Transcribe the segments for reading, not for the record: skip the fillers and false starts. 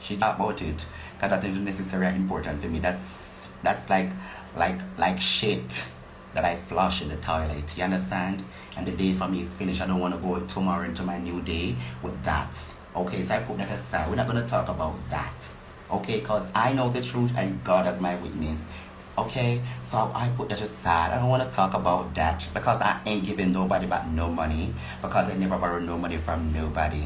She talk about it. Cause that is necessary and important for me. That's like shit that I flush in the toilet. You understand? And the day for me is finished. I don't want to go tomorrow into my new day with that. Okay, so I put that aside. We're not gonna talk about that. Okay, cause I know the truth and God as my witness. Okay, so I put that aside. I don't want to talk about that because I ain't giving nobody back no money because I never borrow no money from nobody.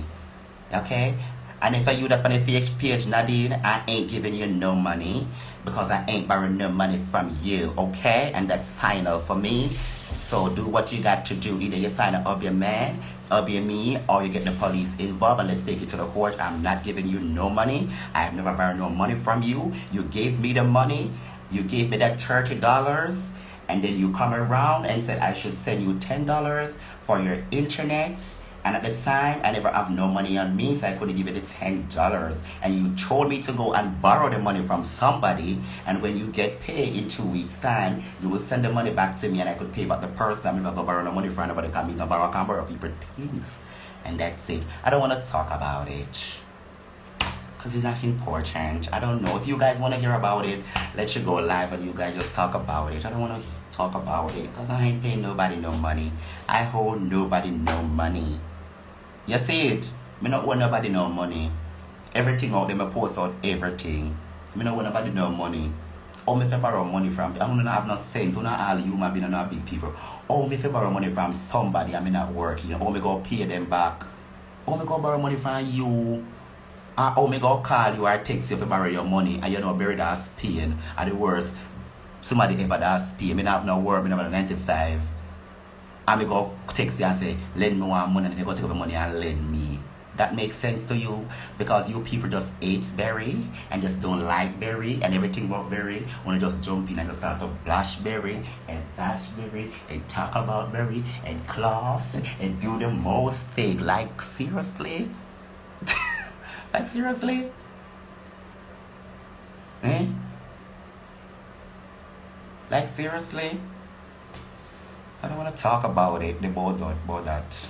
Okay? And if I you that on the page, Nadine, I ain't giving you no money because I ain't borrowing no money from you. Okay? And that's final for me. So do what you got to do. Either you find out of your man, of your me, or you get the police involved and let's take it to the court. I'm not giving you no money. I have never borrowed no money from you. You gave me the money. You gave me that $30 and then you come around and said I should send you $10 for your internet. And at the time, I never have no money on me, so I couldn't give you the $10. And you told me to go and borrow the money from somebody. And when you get paid in 2 weeks' time, you will send the money back to me and I could pay back the person. I'm never going to borrow no money from anybody. I can't borrow people things. And that's it. I don't want to talk about it. Because it's not important. I don't know. If you guys want to hear about it, let you go live and you guys just talk about it. I don't want to talk about it because I ain't paying nobody no money. I hold nobody no money. You see it? Me not owe nobody no money. Everything out there, me post out everything. Me not owe nobody no money. Oh, me fi borrow money from, I don't have no sense. Not all you might be not big people. Oh, me fi borrow money from somebody and me not working. Oh, me go pay them back. Oh, me go borrow money from you. Oh, me go call you or text you if you borrow your money and you know bury that Spain. And the worst, somebody ever that Spain. Me not have no work, me not have 95. And me go text you and say, lend me one money, and then you go take the money and lend me. That makes sense to you? Because you people just hate Berry and just don't like Berry and everything about Berry. Want to just jump in and just start to bash Berry and talk about Berry and class and do the most thing. Like, seriously? Like, seriously? Eh? Like, seriously? I don't want to talk about it, about that.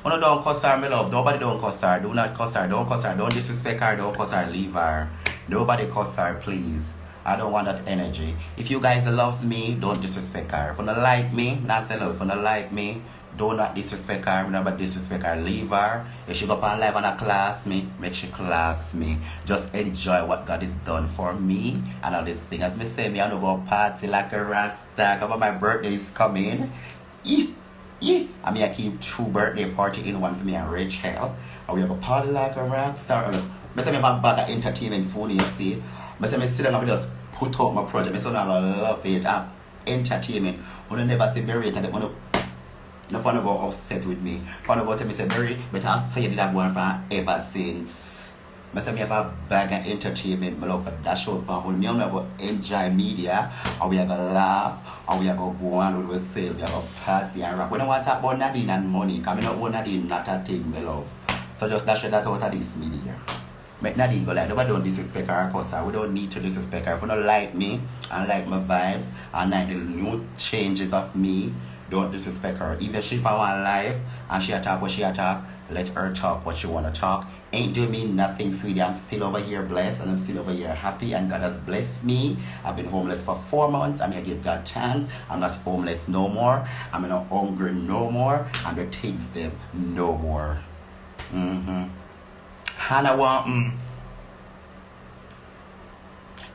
Oh no, don't cuss her, my love. Nobody don't cuss her. Do not cuss her. Don't cuss her. Don't disrespect her. Don't cuss her. Leave her. Nobody cuss her, please. I don't want that energy. If you guys loves me, don't disrespect her. If you don't like me, not say love. If you don't like me, do not disrespect her. Never disrespect her. Leave her. If she go up on live and a class me, make she class me. Just enjoy what God has done for me and all this thing. As me say, me I don't go party like a rock star. Because my birthday is coming. Yeah. I mean, I keep 2 birthday party in one for me and Rachel. And we have a party like a rock star. I say me have a bag of entertainment phone, you see. I say me sit down and just put out my project. I say I love it. I have entertainment. When I never see Berry and they want to no fun to go upset with me. Fun to go tell me say Berry, but I say that I'm going for ever since. I say me have a bag of entertainment. I love for that show. But me I'm going to enjoy media. And we are going to laugh. And we are going to go on with ourselves. We are going to party and rock. We don't want to talk about Nadine and money. Because I don't want Nadine not a thing, my love. So just dash that out of this media. Make Nadine go like, nobody don't disrespect her or cuss her. We don't need to disrespect her. If you don't like me and like my vibes and like the new changes of me, don't disrespect her. If she power on live and she attack what she attack, let her talk what she want to talk. Ain't doing me nothing, sweetie. I'm still over here blessed and I'm still over here happy and God has blessed me. I've been homeless for 4 months. I'm going to give God thanks. I'm not homeless no more. I'm not hungry no more. And the things them no more. Hannah want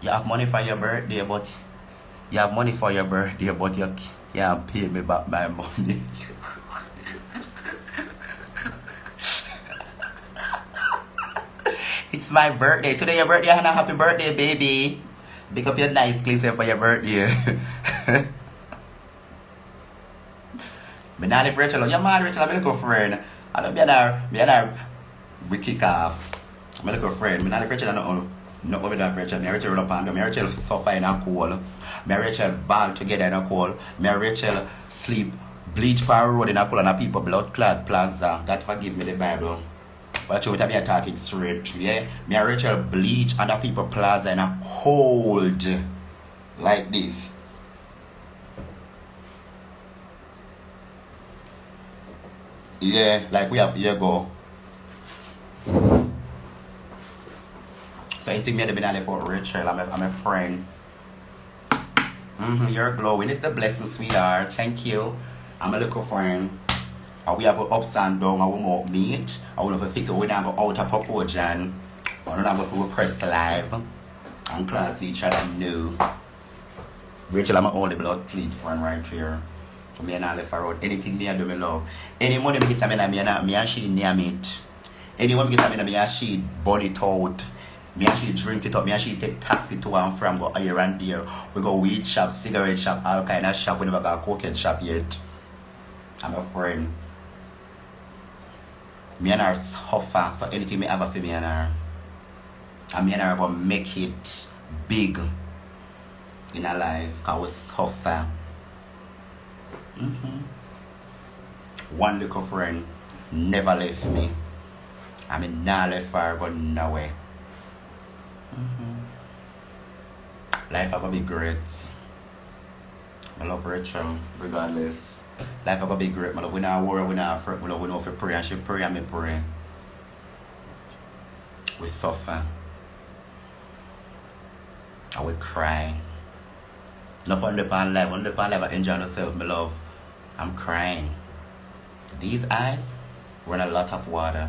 you have money for your birthday, but you have money for your birthday, but you can't pay me back my money. It's my birthday. Today your birthday, Hannah. Happy birthday, baby. Pick up your nice clothes for your birthday. But not if Rachel, you're mad, Rachel, I'm a little friend. I don't be an we kick off. My little friend, me not like Rachel, no over that Rachel. Me Rachel run up and down. Me Rachel suffer in a cold. Me Rachel ball together in a cold. Me Rachel sleep bleach power road in a cold and a people blood clot plaza. God forgive me the Bible. But you me talking straight, yeah. Me Rachel bleach and a people plaza in a cold like this. Yeah, like we have here go. So anything me been there for Rachel, I'm a friend. You're glowing. It's the blessing, sweetheart. Thank you. I'm a little friend. We have an ups and downs. I want meet. I want to fix it. We don't go out of proportion. I don't go to press live. And class each other new. Rachel, I'm my only blood fleet friend right here. So me and I left her out. Anything me I do me love. Any money me get me and she name it. Anyone get me and she burn it out. Me and she drink it up. Me and she take taxi to and from go here and there. We go weed shop, cigarette shop, all kind of shop. We never got a cocaine shop yet. I'm a friend. Me and her suffer. So anything me ever for me and her. And me and her gonna make it big in our life. Cause we suffer. One little friend never left me. I mean, now left her go nowhere. Life are gonna be great. I love Rachel, regardless. Life are gonna be great. I love when I worry, when I fret, I love when I pray and she pray and me pray. We suffer. And we cry. Not on the pan life, on the pan life I enjoy myself, my love. I'm crying. These eyes run a lot of water.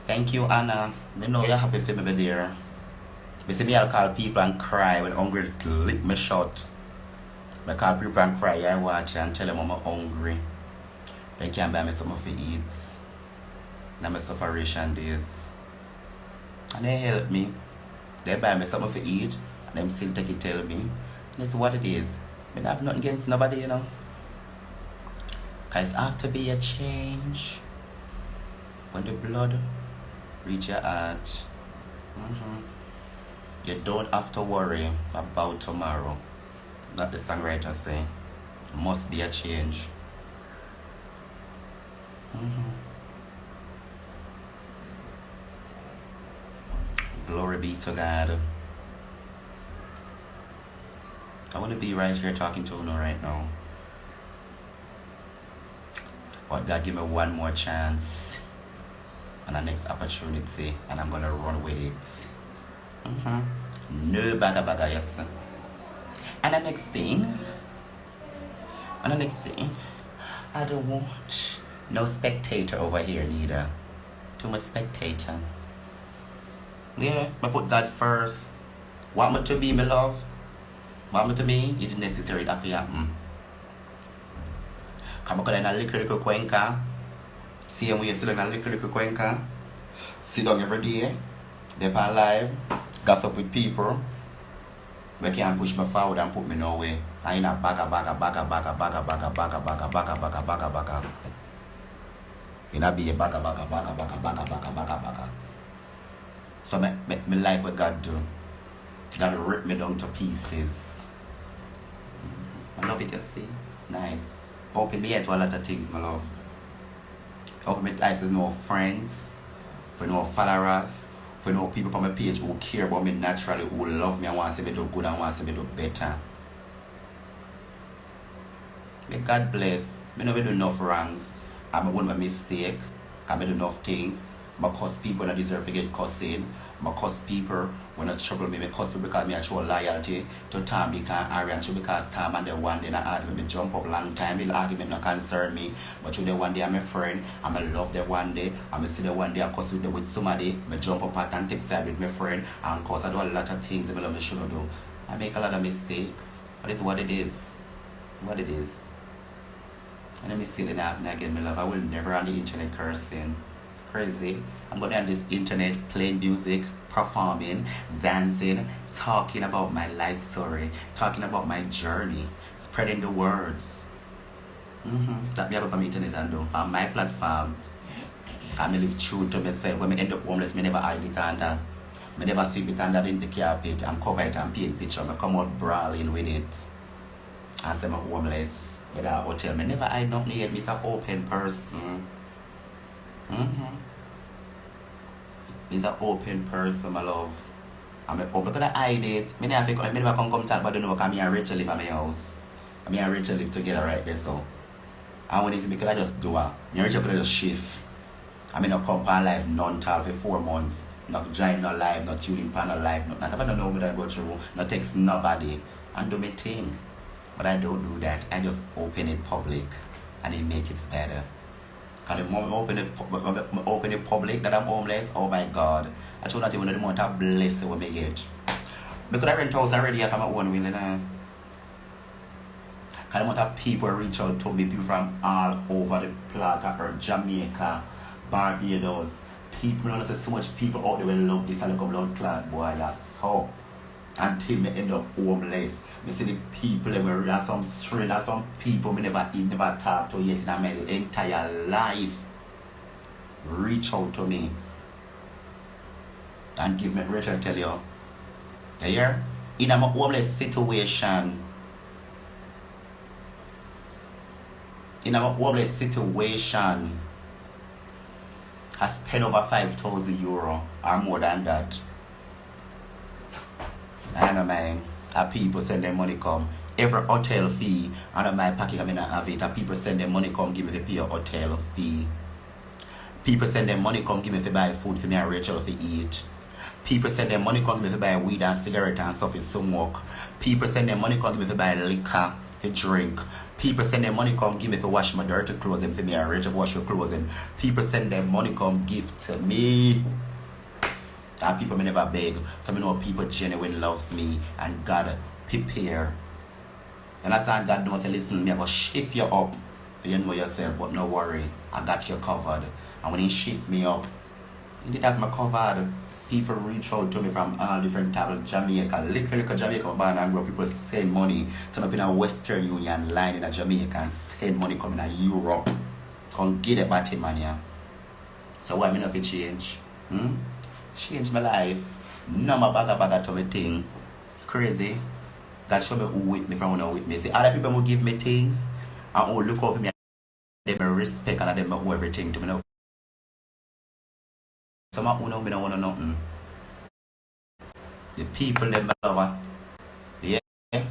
Thank you, Anna. I know you're happy for me, dear. I see me, I'll call people and cry when hungry lick me shut. I call people and cry, I watch and tell them I'm hungry. They can't buy me something to eat. Now my sufferation days. And they help me. They buy me something to eat and them still take it tell me. And it's what it is. I have nothing against nobody, you know. Cause it's have to be a change. When the blood reach your heart. You don't have to worry about tomorrow. Not the songwriter say. Must be a change. Glory be to God. I want to be right here talking to you right now. But God give me one more chance and the next opportunity, and I'm gonna run with it. No baga, yes. And the next thing, I don't want no spectator over here neither. Too much spectator. Yeah, I put God first. Want me to be my love? Want me to be? It is necessary that happen. Come on, in a little cuenca. See him when you sit in a little cuenca. Sit down every day. They're on live. Gossip with people. We can't push me forward and put me nowhere. I ain't a baga. You know, be a baga. So me like what God do. God rip me down to pieces. I love it, you see. Nice. Open me head to a lot of things, my love. Open my eyes to know friends, for no followers, for no people on my page who care about me naturally, who love me and want to see me do good and want to see me do better. May God bless. I never do enough wrongs. I'm one of my mistake. I do enough things. I cuss people when I deserve to get cussing. I cuss people when I trouble me. I cuss people because I show loyalty to Tom, because Arian, because Tom and the one day I argue me jump up long time. The argument not concern me. But the one day I'm a friend, I'm a love the one day. I'm see the one day I cuss with somebody. I jump up and take side with my friend. And cause I do a lot of things I love me shouldn't do. I make a lot of mistakes. But it's what it is. What it is. And let me see it happen again, my love. I will never on the internet cursing. Crazy. I'm going on this internet playing music, performing, dancing, talking about my life story, talking about my journey, spreading the words. That me I go on the internet and do on my platform. I live true to myself. When I end up homeless, I never hide it under. I never sleep it under in the carpet and cover it and paint picture. I come out brawling with it. I say I'm homeless. But I hotel, I never hide nothing yet. I'm an open person. He's an open person, my love. I'm gonna hide it. I never come talk about the no, because me and Rachel live at my house. Me and Rachel live together right there, so And when it could I just do it. You could just shift. I mean, not come on live non-tal for 4 months. Not join no live, not tuning pan no live. Not I don't know what I go through. Not text nobody. And do my thing. But I don't do that. I just open it public. And it make it better. Because the moment I open it public that I'm homeless, oh my God. I should not even know the amount of blessing we may get. Because I rent house already after my own will, you know. Because the amount of people reach out to me, people from all over the plata or Jamaica, Barbados. People, you know, there's so much people out there will love this and look blood clot, boy, that's so. Until me end up homeless. Me see the people, there are some strangers, some people me never eat, never talk to yet in my entire life. Reach out to me. And give me, Rachel tell you. You hear? In a homeless situation. In a homeless situation. I spend over 5,000 euro or more than that. I don't mind. People send their money come. Every hotel fee out of my pocket, I mean, I have it. People send their money come, give me the pay a hotel fee. People send their money come, give me to buy food for me and Rachel to eat. People send their money come, give me to buy weed and cigarette and stuff to smoke. People send their money come, give me to buy liquor to drink. People send their money come, give me to wash my dirty clothes and for me and Rachel to wash your clothes. And people send their money come, give to me. And people may never beg. So I know people genuinely loves me and God prepare. And that's why God don't say, listen, me I go shift you up so you know yourself, but no worry, I got you covered. And when he shift me up, he did have me covered. People reach out to me from all different types of Jamaica, little Jamaica born and grow. People send money, turn up in a Western Union line in a Jamaica and send money coming to Europe. Come get it back to man, yeah. So why me not fit change? Change my life. No more bagga to me thing. Crazy. God show me who with me from who with me. See, other people who give me things and who look over me and they respect and they owe everything to me. Some of who know me don't want nothing. The people them love. Yeah. And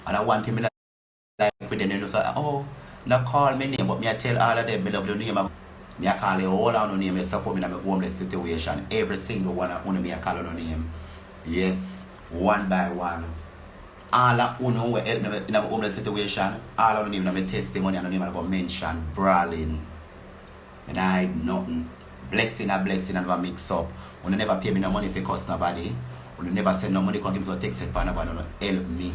I want him like with them and say, oh, not call me name, but me I tell all of them me love the name. Me I call you all on name, me support me in my homeless situation. Every single one of me I call on name. Yes, one by one. All of you will help me in a homeless situation. All of them in my testimony and name I go mention brawling. And I hide nothing. Blessing and never mix up. When you never pay me no money for cost nobody. When you never send no money come give me to text it for nobody, help me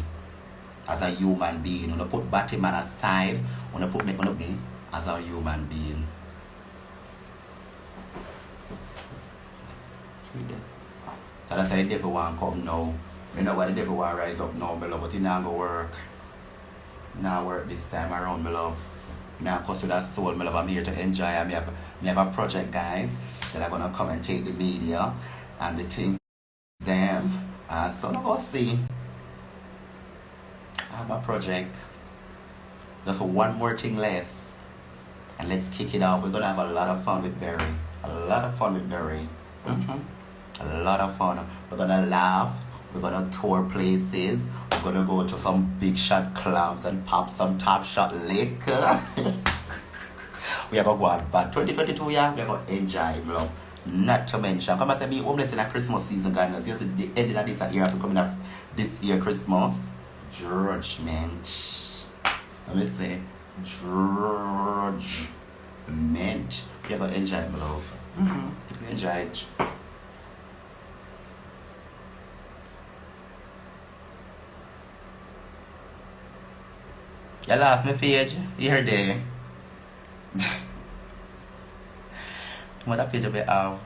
as a human being. When you put batty man aside, when you put me on me as a human being. See that? So that's why the devil want come now. You know why the devil want rise up now, my love, but it not go work. Not work this time around, my love. Now cuss with that soul, my love. I'm here to enjoy. I have a project, guys, that I'm gonna come and take the media and the things them. So now go see. I have a project. Just one more thing left. And let's kick it off. We're gonna have a lot of fun with Barry. A lot of fun with Barry. A lot of fun. We're gonna laugh. We're gonna tour places. We're gonna go to some big shot clubs and pop some top shot liquor. We are gonna go out bad. 2022, yeah, we are gonna enjoy, bro. Not to mention, come and say me homeless in a Christmas season, guys. You see the ending of this year, after coming up this year Christmas. Judgment. Let me say, judgment. We are gonna enjoy it, my love. Enjoy it. You lost my page. You're there. What that page of it have?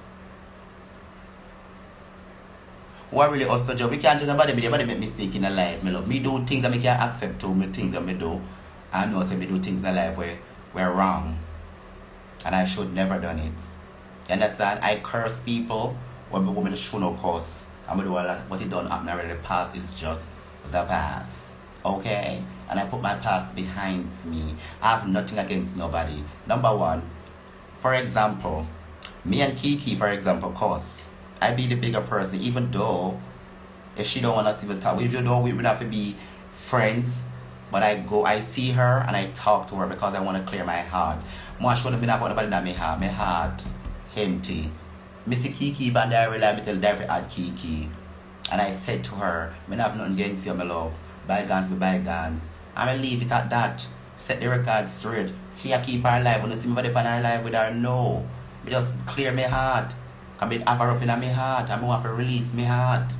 What really us to judge? We can't judge nobody. Nobody make mistake in a life, my love. Me do things that me can accept to me things that me do. I know say me do things in life where wrong. And I should never done it. You understand? I curse people when the woman should not curse. I'm gonna do a lot. What it done happen already. The past is just the past. Okay? And I put my past behind me. I have nothing against nobody. Number one, for example, me and Kiki, for example, cause I be the bigger person, even though if she don't want us to even talk, even though we would have to be friends, But I see her and I talk to her because I want to clear my heart. More should have been about nobody in my heart empty. Missy Kiki band I realize me tell David at Kiki. And I said to her, I have nothing against you, my love. Bygones be bygones. I'm going to leave it at that. Set the record straight. She a keep her alive. When you see me on her life with her, no. Me just clear my heart. Can be have her up in my heart. I want to release my heart.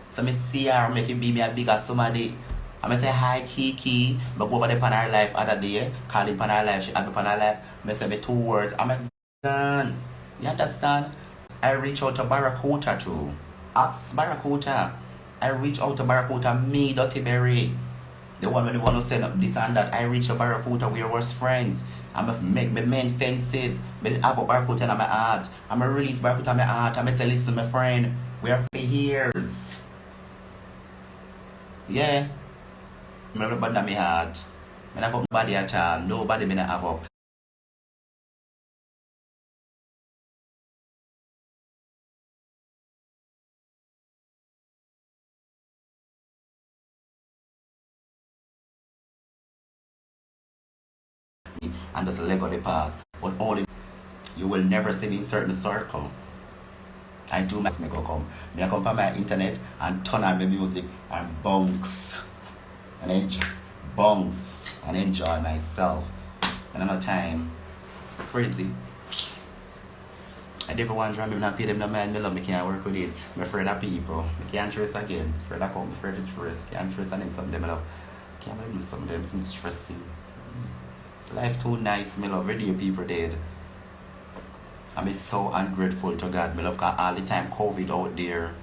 So me see her, make it be me a bigger somebody. I say hi Kiki. But go over there on her life other day. Call it on her life. She have it on her life. I say me 2 words. I'm like, done. You understand? I reach out to Barracuda too. Ask Barracuda. I reach out to Barracuda, me, Dirty Berry. The one when you want to send up this and that. I reach out to Barracuda, we were friends. I'm a make me mend fences. I have a Barracuda in my heart. I'm a release Barracuda in my heart. I'm a say, listen, my friend, we are for years. Yeah. I have nobody in my heart. I have nobody at all. Nobody me have up. And just let go the past. But only you will never see me in certain circle. I do my make come. Me I come from my internet and turn on my music and bounce. And enjoy myself. And another time. Crazy. I never want to not pay them no man, me love me can't work with it. I'm afraid of people. I can't trust again. Afraid of come, afraid to trust. Can't trust on them some of them I love. Can't believe some of them seem stressing. Life too nice, me love radio people dead. I'm so ungrateful to God. Me love all the time COVID out there.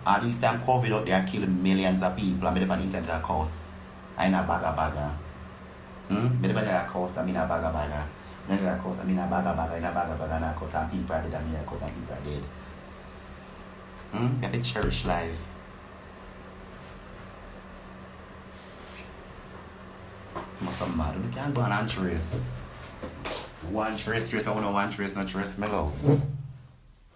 All this time COVID out there killing millions of people. I'm on internet a cause. I ain't a bagger. Me never a cause, I'm in a bagger. Me never a cause, I'm in a bagger, in a bagger, and a cause some people are dead and me a cause some people are dead. You have to cherish life. Must have mad. You can't go on and trace. One trace, I want one trace, no trace, my love.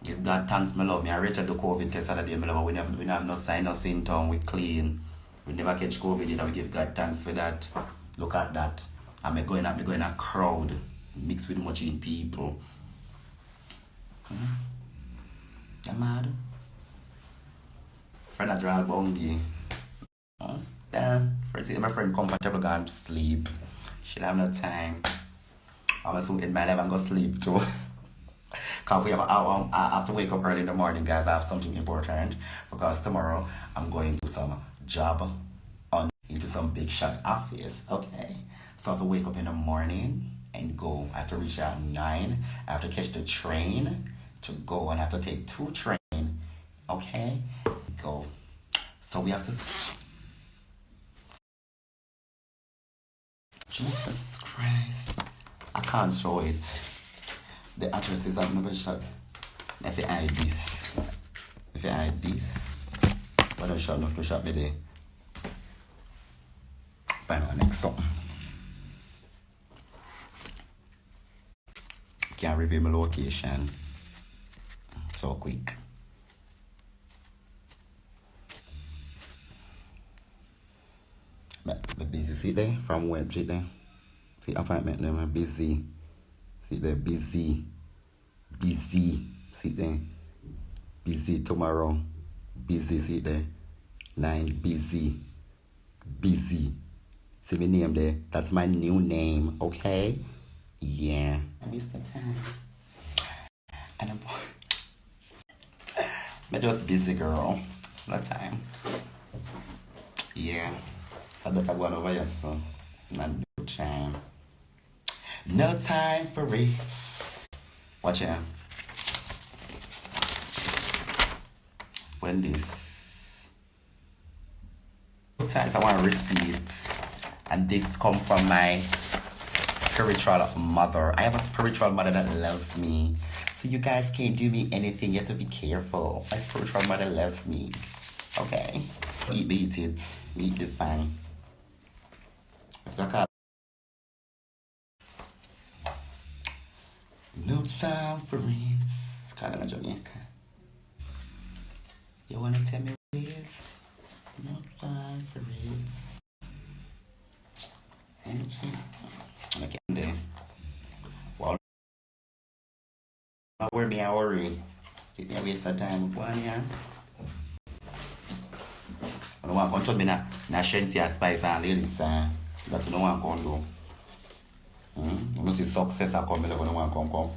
Give God thanks, my love. Me I reached the COVID test other day, my love. We have no sign, no symptom, we clean. We never catch COVID yet, we give God thanks for that. Look at that. I'm going a crowd, mixed with much in people. You mad? Friend I draw bongi. Yeah, first my friend comfortable gone sleep. She don't have no time. I'm gonna soon in my life and go sleep too. Cause I have to wake up early in the morning, guys. I have something important because tomorrow I'm going to some job into some big shot office. Okay, so I have to wake up in the morning and go. I have to reach at 9. I have to catch the train to go, and I have to take 2 trains. Okay, go. So we have to. Jesus Christ. I can't show it. The address is at my shop. If you hide this. But I shall not shop me there. Find our next song. Can't reveal my location. So quick. I'm busy, see there? From web street there. See appointment there, I'm busy. See there, busy. See there. Busy tomorrow. Busy, see there. 9, busy. See my name there. That's my new name, okay? Yeah. I missed the time. And I'm just busy, girl. No time. Yeah. So that I'm going over here, so. No time. No time for it. Watch out. When this. Sometimes I want to receive. And this come from my spiritual mother. I have a spiritual mother that loves me. So you guys can't do me anything. You have to be careful. My spiritual mother loves me. Okay? Eat it. Eat this thing. No time for rings. Kind of Jamaica. You wanna tell me what it is? No time for rings. I can't do. Well, I worry. It me a waste of time. Go on, yeah. I don't want to come to me na Shensia Spice and ladies. That you don't want to do. You see success I come, I don't want to come.